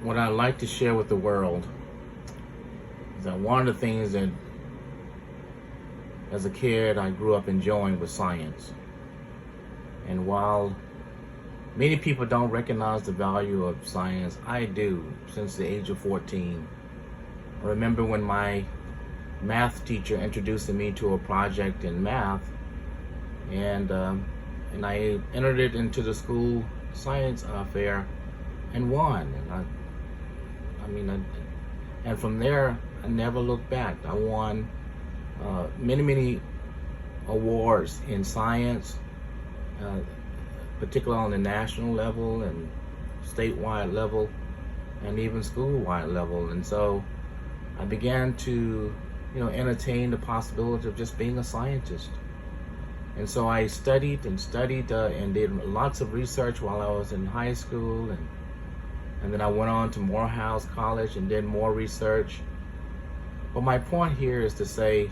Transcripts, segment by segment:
what I'd like to share with the world is that one of the things that as a kid I grew up enjoying was science. And while many people don't recognize the value of science, I do since the age of 14. I remember when my math teacher introduced me to a project in math, and I entered it into the school science fair and won. And from there I never looked back. I won many awards in science, particularly on the national level and statewide level and even school-wide level. And so I began to entertain the possibility of just being a scientist. And so I studied and did lots of research while I was in high school, and then I went on to Morehouse College and did more research. But my point here is to say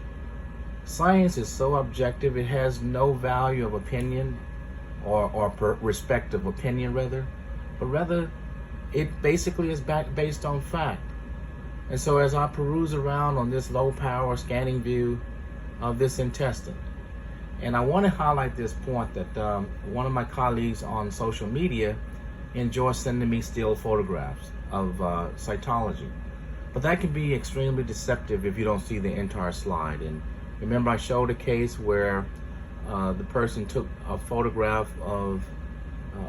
science is so objective, it has no value of opinion or respect of opinion but rather it basically is based on fact. And so as I peruse around on this low power scanning view of this intestine, and I want to highlight this point that one of my colleagues on social media enjoys sending me still photographs of cytology. But that can be extremely deceptive if you don't see the entire slide. And remember, I showed a case where the person took a photograph of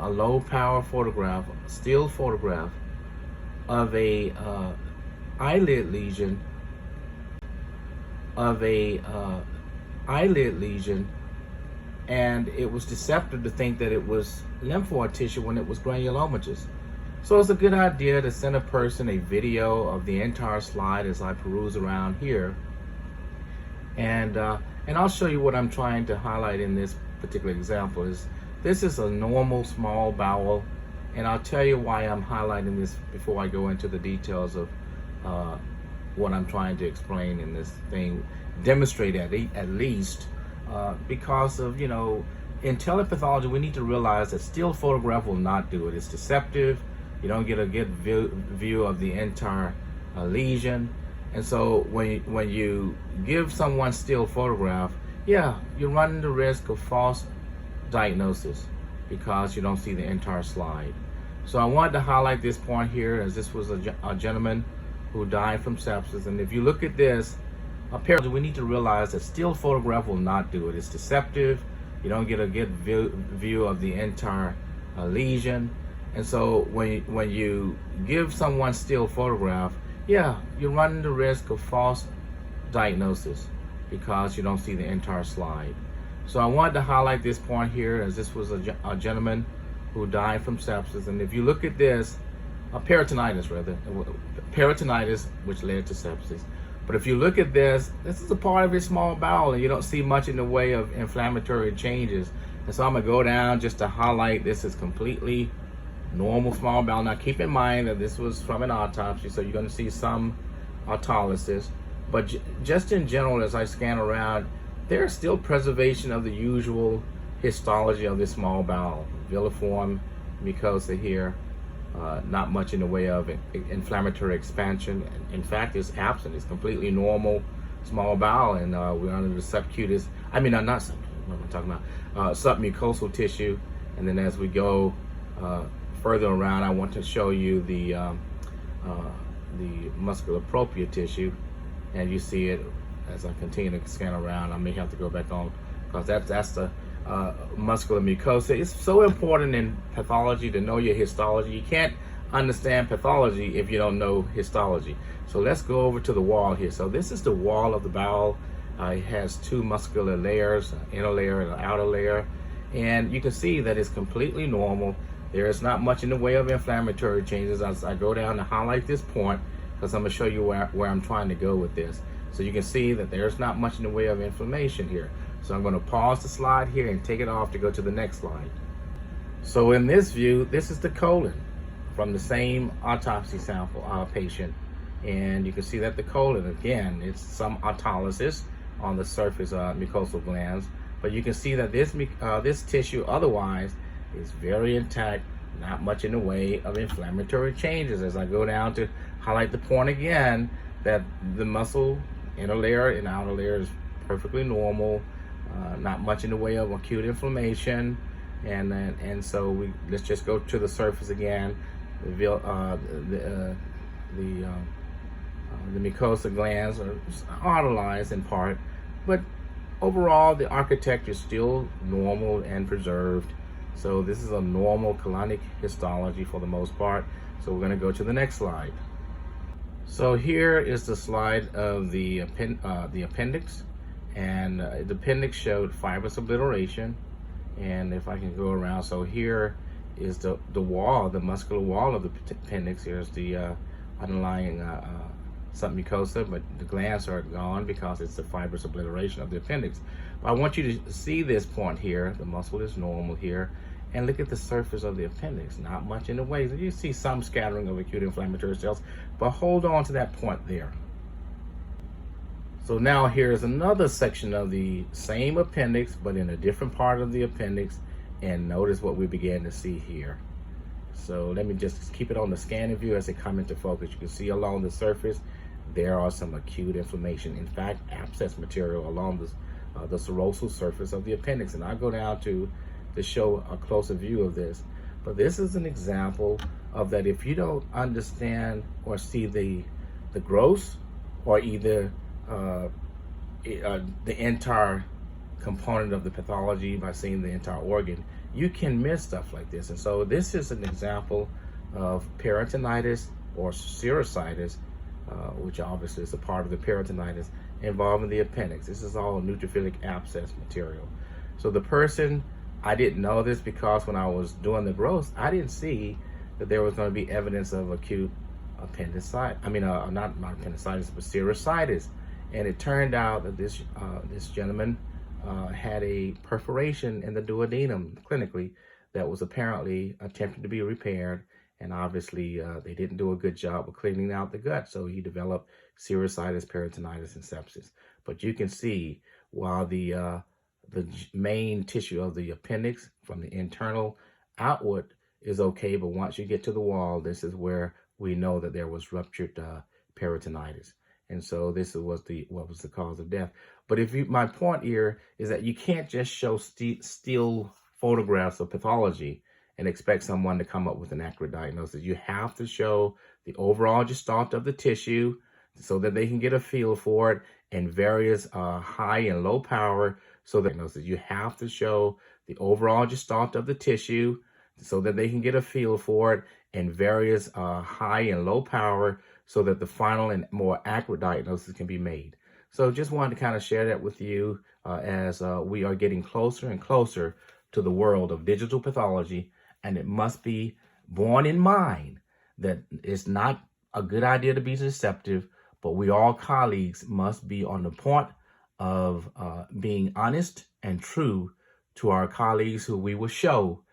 a low power photograph, still photograph of a eyelid lesion, and it was deceptive to think that it was lymphoid tissue when it was granulomatous. So it's a good idea to send a person a video of the entire slide as I peruse around here, and I'll show you what I'm trying to highlight in this particular example. This is a normal small bowel, and I'll tell you why I'm highlighting this before I go into the details of what I'm trying to explain in this thing, demonstrate at least, because of, in telepathology, we need to realize that still photograph will not do it. It's deceptive. You don't get a good view of the entire lesion. And so when you give someone still photograph, you're running the risk of false diagnosis because you don't see the entire slide. So I wanted to highlight this point here, as this was a gentleman who died from sepsis. And if you look at this, apparently we need to realize that still photograph will not do it. It's deceptive. You don't get a good view of the entire lesion. And so when you give someone still photograph, you're running the risk of false diagnosis because you don't see the entire slide. So I wanted to highlight this point here, as this was a gentleman who died from sepsis. And if you look at this, peritonitis, which led to sepsis. But if you look at this is a part of his small bowel, and you don't see much in the way of inflammatory changes. And so I'm gonna go down just to highlight this is completely normal small bowel. Now keep in mind that this was from an autopsy, so you're gonna see some autolysis. But just in general, as I scan around, there's still preservation of the usual histology of this small bowel. Villiform mucosa here, not much in the way of inflammatory expansion. In fact, it's absent. It's completely normal small bowel, and we're under the submucosal, what am I talking about? Submucosal tissue. And then as we go further around, I want to show you the muscular propria tissue, and you see it as I continue to scan around. I may have to go back on because that's the muscular mucosa. It's so important in pathology to know your histology. You can't understand pathology if you don't know histology. So let's go over to the wall here. So this is the wall of the bowel. It has two muscular layers, an inner layer and an outer layer. And you can see that it's completely normal. There is not much in the way of inflammatory changes. As I go down to highlight this point, because I'm going to show you where I'm trying to go with this. So you can see that there's not much in the way of inflammation here. So I'm going to pause the slide here and take it off to go to the next slide. So in this view, this is the colon from the same autopsy sample patient. And you can see that the colon, again, it's some autolysis on the surface mucosal glands. But you can see that this tissue otherwise is very intact, not much in the way of inflammatory changes. As I go down to highlight the point again, that the muscle inner layer and outer layer is perfectly normal, not much in the way of acute inflammation, and so let's just go to the surface again. The mucosa glands are arterized in part, but overall the architecture is still normal and preserved. So this is a normal colonic histology for the most part. So we're going to go to the next slide. So here is the slide of the appendix, and the appendix showed fibrous obliteration. And if I can go around, so here is the wall, the muscular wall of the appendix. Here's the underlying submucosa, but the glands are gone because it's the fibrous obliteration of the appendix. But I want you to see this point here. The muscle is normal here. And look at the surface of the appendix. Not much in the way. You see some scattering of acute inflammatory cells, but hold on to that point there. So now here's another section of the same appendix, but in a different part of the appendix. And notice what we began to see here. So let me just keep it on the scanning view as they come into focus. You can see along the surface, there are some acute inflammation. In fact, abscess material along the serosal surface of the appendix. And I'll go down to show a closer view of this. But this is an example of that. If you don't understand or see the gross or either the entire component of the pathology by seeing the entire organ, you can miss stuff like this. And so this is an example of peritonitis or serositis, which obviously is a part of the peritonitis involving the appendix. This is all neutrophilic abscess material. So the person, I didn't know this because when I was doing the growth, I didn't see that there was going to be evidence of acute appendicitis. I mean, not appendicitis, but serositis. And it turned out that this gentleman had a perforation in the duodenum clinically that was apparently attempted to be repaired. And obviously, they didn't do a good job of cleaning out the gut. So he developed serositis, peritonitis, and sepsis. But you can see while the main tissue of the appendix from the internal outward is okay, but once you get to the wall, this is where we know that there was ruptured peritonitis. And so this was what was the cause of death. But my point here is that you can't just show still photographs of pathology and expect someone to come up with an accurate diagnosis. You have to show the overall gestalt of the tissue so that they can get a feel for it, and various high and low power. So that you have to show the overall gestalt of the tissue so that they can get a feel for it, and various high and low power so that the final and more accurate diagnosis can be made. So just wanted to kind of share that with you as we are getting closer and closer to the world of digital pathology, and it must be borne in mind that it's not a good idea to be deceptive, but we all colleagues must be on the point of being honest and true to our colleagues who we will show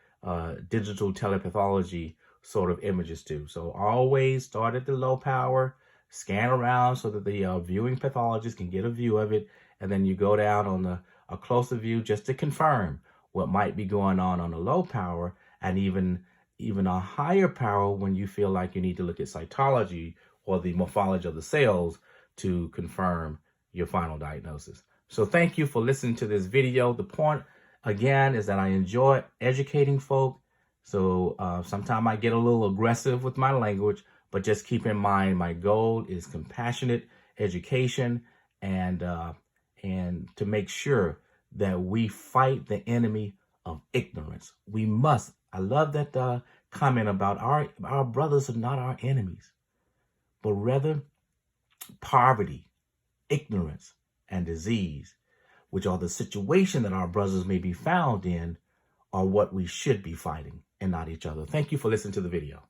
digital telepathology sort of images to. So always start at the low power, scan around so that the viewing pathologist can get a view of it, and then you go down on a closer view just to confirm what might be going on the low power, and even a higher power when you feel like you need to look at cytology or the morphology of the cells to confirm your final diagnosis. So thank you for listening to this video. The point, again, is that I enjoy educating folk. So sometimes I get a little aggressive with my language, but just keep in mind my goal is compassionate education and to make sure that we fight the enemy of ignorance. We must. I love that comment about our brothers are not our enemies, but rather poverty, ignorance, and disease, which are the situation that our brothers may be found in, are what we should be fighting and not each other. Thank you for listening to the video.